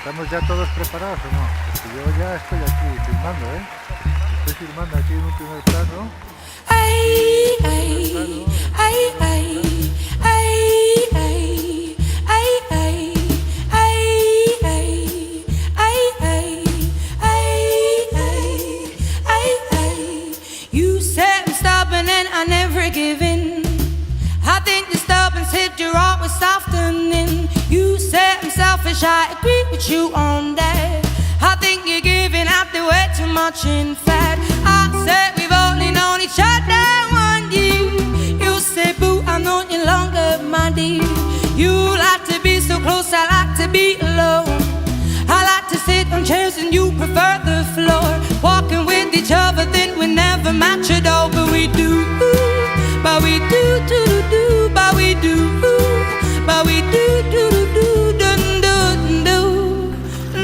¿Estamos ya todos preparados o no? Porque yo ya estoy aquí filmando, ¿eh? Estoy filmando aquí en un primer plano. Ay, ay, ay, ay, ay, ay, ay, ay, ay, ay, ay, ay, ay. You said I'm stubborn and I never give in. I think the stubborn said you're always softening. You said I'm selfish, I agree with you on that. I think you're giving out the way too much in fact. I said we've only known each other 1 year. You say, boo, I'm known you longer, my dear. You like to be so close, I like to be alone. I like to sit on chairs and you prefer the floor. Walking with each other, then we never match at all. But we do, but we do, do, do, but we do, but we do, do, do, do, do, do,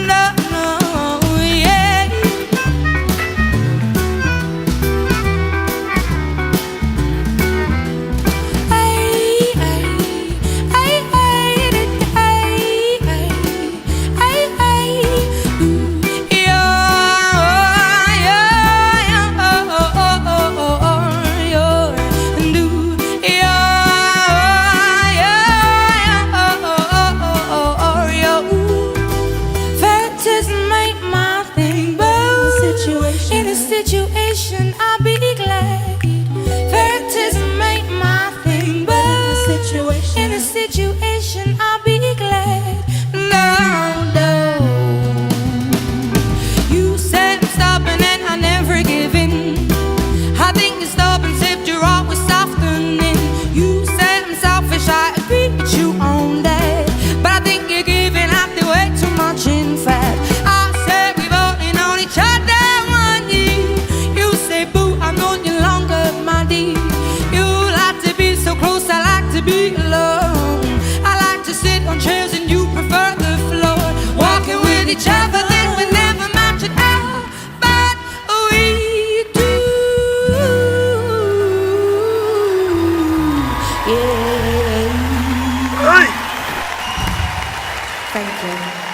no, no, yeah. In a situation, I'll be glad. Baptism ain't my thing, but in a situation, I'll be glad. No, no. You said I'm stubborn and I never give in. I think you're stubborn, except you're always softening. You said I'm selfish, I agree with you on that. But I think you're giving out the way too much in fact. I said we've only known each other. Be alone. I like to sit on chairs and you prefer the floor. Walking with each other, then we never match it out. But we do. Yeah. ¡Ay! Thank you.